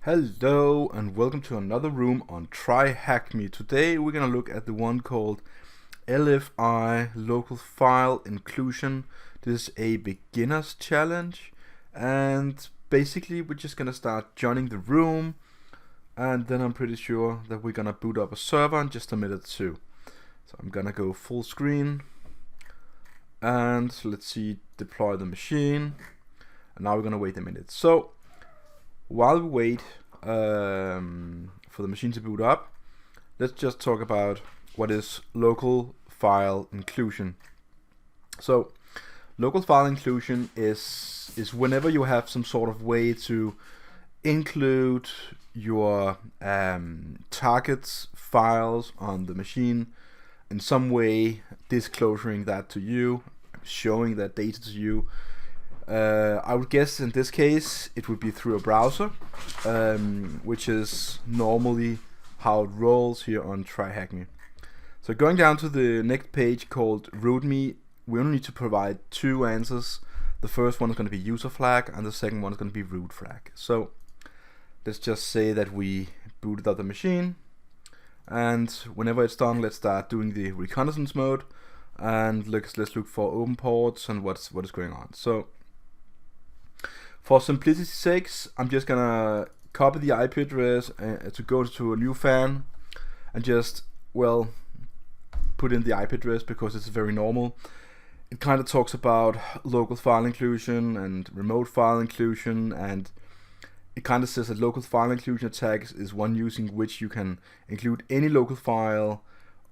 Hello and welcome to another room on TryHackMe. Today we're gonna look at the one called LFI, Local File Inclusion. This is a beginner's challenge, and basically we're just gonna start joining the room, and then I'm pretty sure that we're gonna boot up a server in just a minute too. So I'm gonna go full screen, and let's see, deploy the machine, and now we're gonna wait a minute. So while we wait for the machine to boot up, let's just talk about what is local file inclusion. So local file inclusion is whenever you have some sort of way to include your targets files on the machine in some way, disclosing that to you, showing that data to you. I would guess in this case it would be through a browser, which is normally how it rolls here on TryHackMe. So going down to the next page called README, we only need to provide two answers. The first one is going to be user flag, and the second one is going to be root flag. So let's just say that we booted up the machine, and whenever it's done, let's start doing the reconnaissance mode, and let's look for open ports and what is going on. So for simplicity's sakes, I'm just gonna copy the IP address to go to a new fan and just, well, put in the IP address because it's very normal. It kind of talks about local file inclusion and remote file inclusion, and it kind of says that local file inclusion attacks is one using which you can include any local file,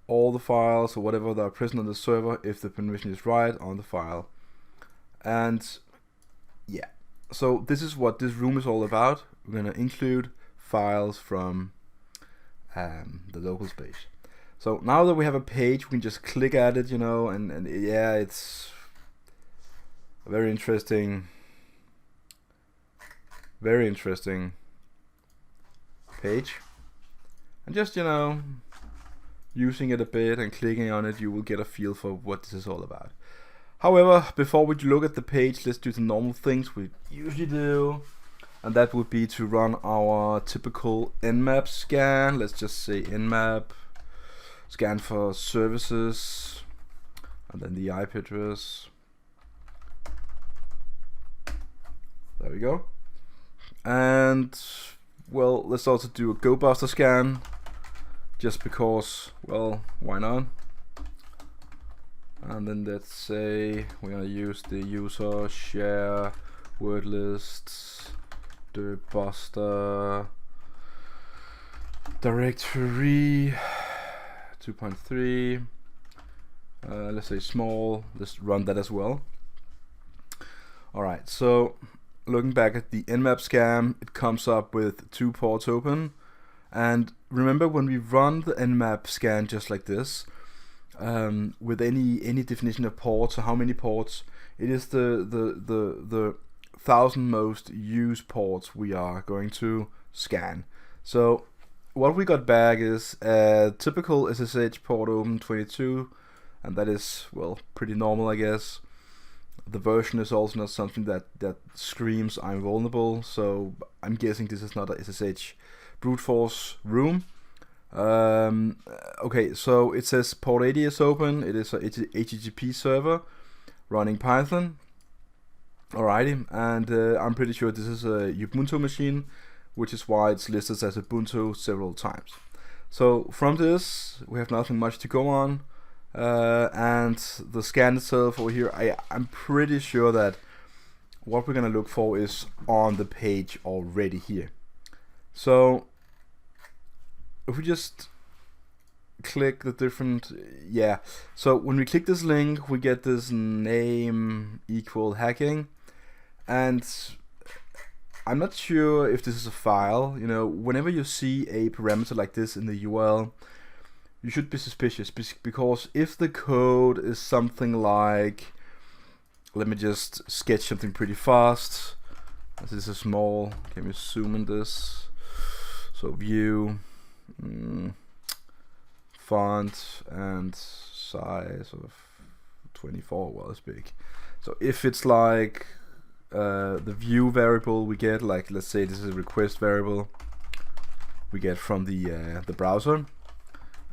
all the files or whatever that are present on the server if the permission is right on the file. And yeah, so this is what this room is all about. We're going to include files from the local space. So now that we have a page, we can just click at it, and yeah, it's a very interesting page. And just, using it a bit and clicking on it, you will get a feel for what this is all about. However, before we look at the page, let's do the normal things we usually do, and that would be to run our typical Nmap scan. Let's just say Nmap scan for services, and then the IP address. There we go. And well, let's also do a GoBuster scan, just because, well, why not? And then let's say we're gonna use the user share word lists GoBuster directory 2.3. Let's say small. Let's run that as well. Alright, so looking back at the Nmap scan, it comes up with 2 ports open. And remember, when we run the Nmap scan just like this, with any definition of ports or how many ports, it is the 1,000 most used ports we are going to scan. So what we got back is a typical SSH port open 22, and that is, well, pretty normal, I guess. The version is also not something that screams I'm vulnerable, so I'm guessing this is not a SSH brute force room. Okay, so it says port 80 is open. It is a HTTP server running Python. Alrighty, and I'm pretty sure this is a Ubuntu machine, which is why it's listed as Ubuntu several times. So from this, we have nothing much to go on. And the scan itself over here, I'm pretty sure that what we're gonna look for is on the page already here. So if we just click the different, so when we click this link, we get this name equal hacking, and I'm not sure if this is a file. Whenever you see a parameter like this in the URL, you should be suspicious, because if the code is something like, let me just sketch something pretty fast. This is small. Can we zoom in this? So view, font and size of 24. Well, it's big. So if it's like the view variable we get, like let's say this is a request variable we get from the browser,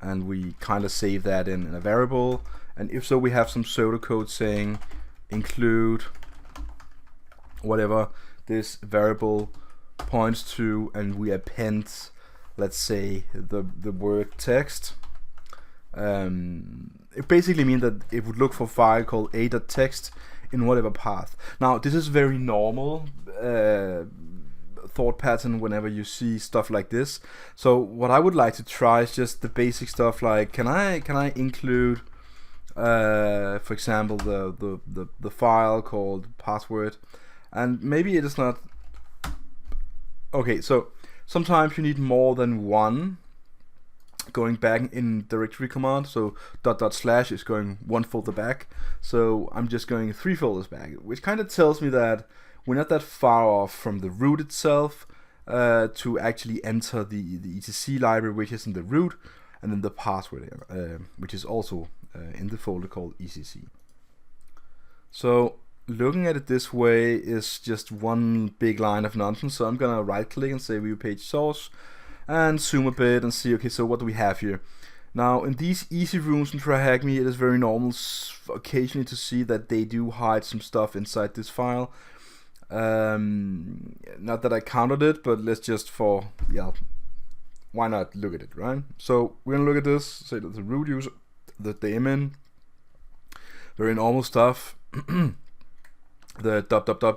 and we kind of save that in a variable, and if so we have some pseudocode saying include whatever this variable points to, and we append, let's say, the word text. It basically means that it would look for a file called a.text in whatever path. Now this is very normal thought pattern whenever you see stuff like this. So what I would like to try is just the basic stuff, like can I include for example the file called password, and maybe it is not okay. So sometimes you need more than one going back in directory command. So // is going one folder back, so I'm just going 3 folders back, which kind of tells me that we're not that far off from the root itself to actually enter the etc library, which is in the root, and then the password which is also in the folder called etc. So looking at it this way is just one big line of nonsense. So I'm gonna right click and say view page source and zoom a bit and see, okay, so what do we have here? Now in these easy rooms in TryHackMe, it is very normal occasionally to see that they do hide some stuff inside this file. Not that I counted it, but let's just why not look at it, right? So we're gonna look at this, say that the root user, the daemon, very normal stuff. The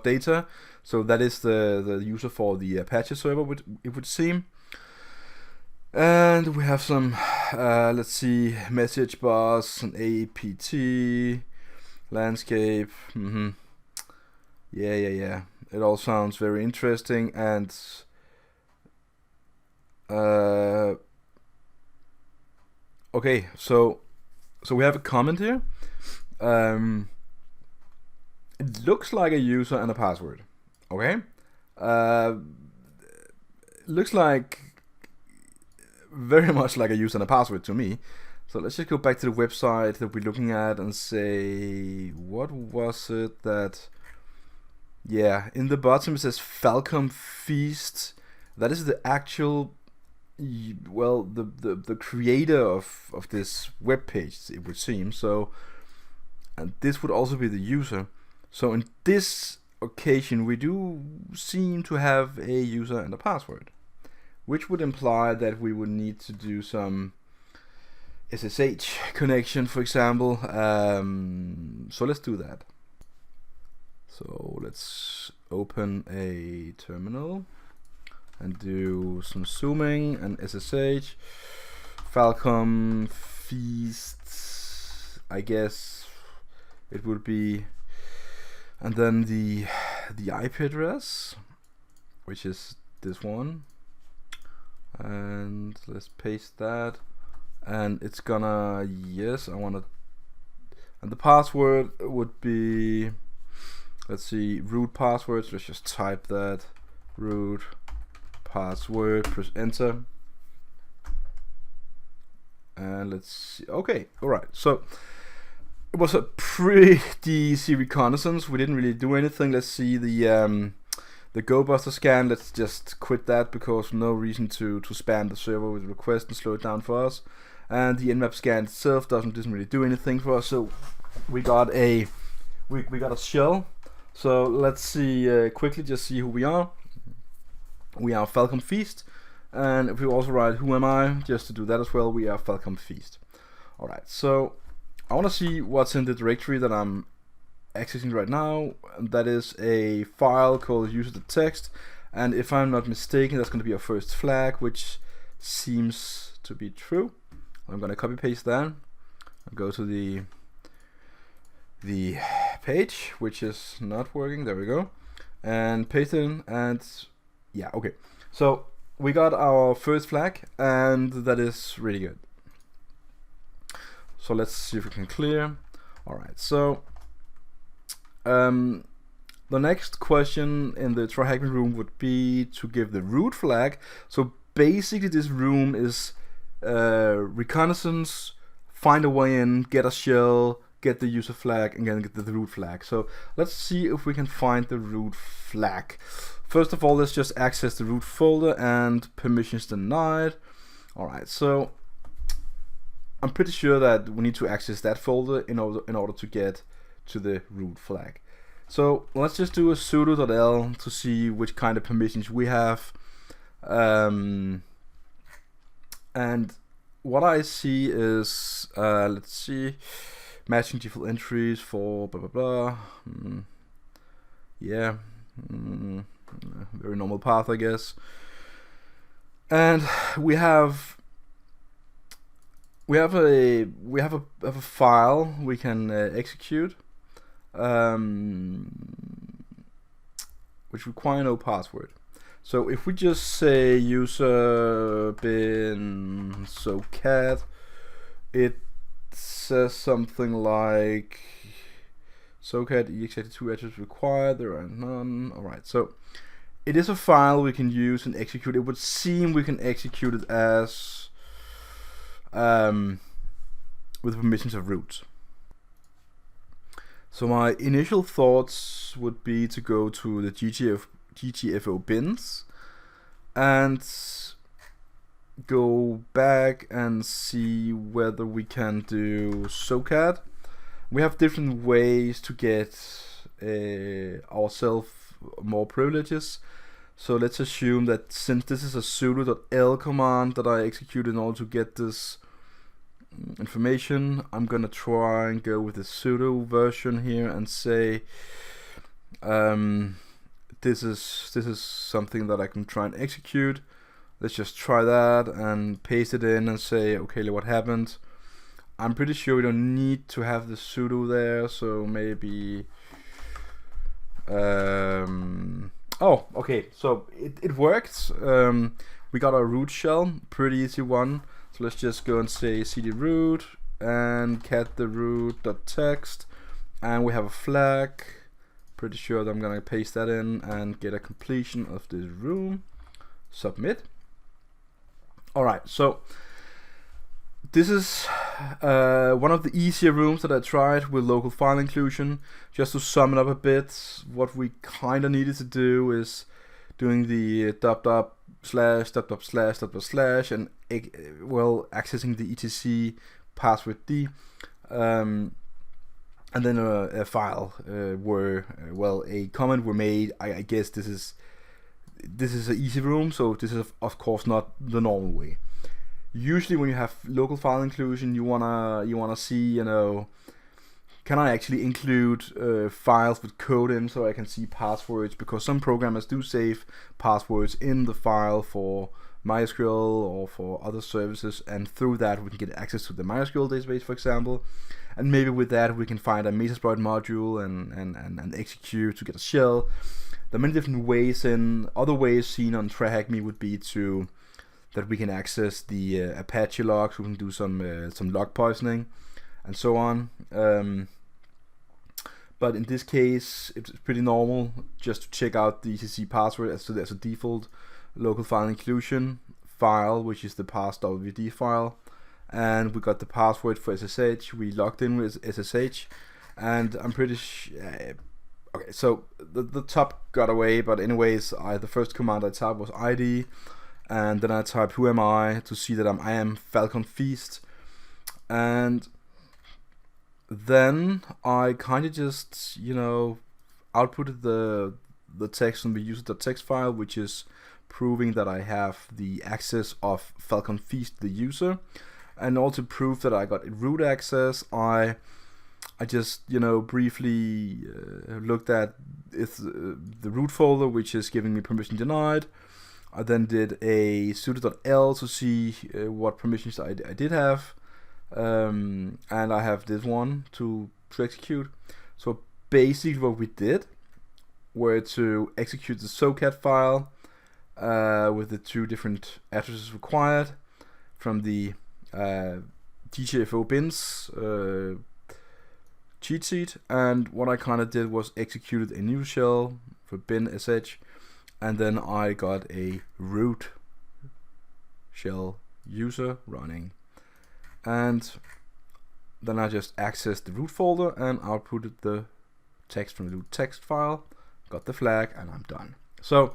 data, so that is the user for the Apache server, it would seem. And we have some let's see, message bus, an apt, landscape. Yeah, it all sounds very interesting. And okay, so we have a comment here. It looks like a user and a password. Okay, looks like very much like a user and a password to me. So let's just go back to the website that we're looking at and say, what was it that, yeah, in the bottom it says Falcon Feast. That is the actual, well, the creator of this web page, it would seem. So, and this would also be the user. So in this occasion we do seem to have a user and a password, which would imply that we would need to do some SSH connection, for example. So let's do that. So let's open a terminal and do some zooming and SSH. Falcon Feast, I guess it would be, and then the IP address, which is this one, and let's paste that, and it's gonna, yes, I want to, and the password would be, let's see, root passwords. Let's just type that, root password, press enter, and let's see. Okay, all right, so it was a pretty easy reconnaissance. We didn't really do anything. Let's see the GoBuster scan. Let's just quit that because no reason to spam the server with requests and slow it down for us. And the Nmap scan itself doesn't really do anything for us. So we got a shell. So let's see quickly, just see who we are. We are Falcon Feast, and if we also write who am I, just to do that as well, we are Falcon Feast. All right, so I want to see what's in the directory that I'm accessing right now, and that is a file called user.txt, and if I'm not mistaken, that's going to be our first flag, which seems to be true. I'm going to copy paste that and go to the page, which is not working. There we go, and paste it in, and yeah, okay. So we got our first flag, and that is really good. So let's see if we can clear. All right, so the next question in the TryHackMe room would be to give the root flag. So basically this room is reconnaissance, find a way in, get a shell, get the user flag, and then get the root flag. So let's see if we can find the root flag. First of all, let's just access the root folder and permissions denied. Alright, so I'm pretty sure that we need to access that folder in order to get to the root flag. So let's just do a sudo.l to see which kind of permissions we have. And what I see is, let's see, matching default entries for blah blah blah. Yeah, very normal path, I guess. And we have a file we can execute, which require no password. So if we just say user bin socat, it says something like socat ex82 edges required, there are none. Alright, so it is a file we can use and execute. It would seem we can execute it as with permissions of root. So my initial thoughts would be to go to the GTFO bins and go back and see whether we can do socat. We have different ways to get ourselves more privileges. So let's assume that since this is a sudo.l command that I execute in order to get this information, I'm gonna try and go with the sudo version here and say this is something that I can try and execute. Let's just try that and paste it in and say, okay, what happened? I'm pretty sure we don't need to have the sudo there, so maybe oh, okay, so it worked. We got our root shell, pretty easy one. So let's just go and say cd root and cat the root.text, and we have a flag. Pretty sure that I'm gonna paste that in and get a completion of this room. Submit. Alright, so this is one of the easier rooms that I tried with local file inclusion. Just to sum it up a bit, what we kind of needed to do is doing the // and well, accessing the etc password d, and then a file where a comment were made. I guess this is an easy room, so this is of course not the normal way. Usually when you have local file inclusion, you wanna see, you know, can I actually include files with code in so I can see passwords, because some programmers do save passwords in the file for MySQL or for other services, and through that we can get access to the MySQL database, for example, and maybe with that we can find a Metasploit module and execute to get a shell. There are many different ways, and other ways seen on TryHackMe would be that we can access the Apache logs, we can do some log poisoning and so on. But in this case, it's pretty normal just to check out the etc password as a default local file inclusion file, which is the pass.wd file, and we got the password for SSH. We logged in with SSH, and I'm pretty okay, so the top got away, but anyways, the first command I typed was id, and then I typed who am I to see that I am Falcon Feast, and then I kind of just, you know, outputted the text from the user.txt file, which is proving that I have the access of Falcon Feast, the user, and also proof that I got root access. I just, you know, briefly looked at the root folder, which is giving me permission denied. I then did a sudo.l to see what permissions I did have, and I have this one to execute. So basically what we did were to execute the socat file with the two different addresses required from the GTFO bins cheat sheet, and what I kind of did was executed a new shell for bin sh, and then I got a root shell user running. And then I just access the root folder and outputted the text from the root text file, got the flag, and I'm done. So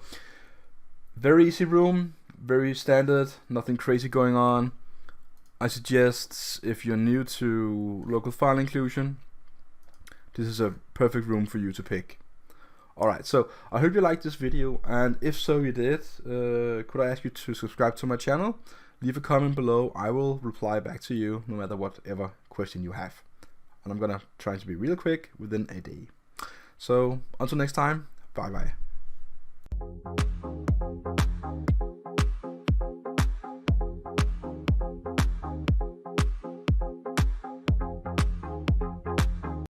very easy room, very standard, nothing crazy going on. I suggest if you're new to local file inclusion, this is a perfect room for you to pick. Alright, so I hope you liked this video, and if so you did, could I ask you to subscribe to my channel? Leave a comment below, I will reply back to you no matter whatever question you have. And I'm gonna try to be real quick within a day. So until next time, bye bye.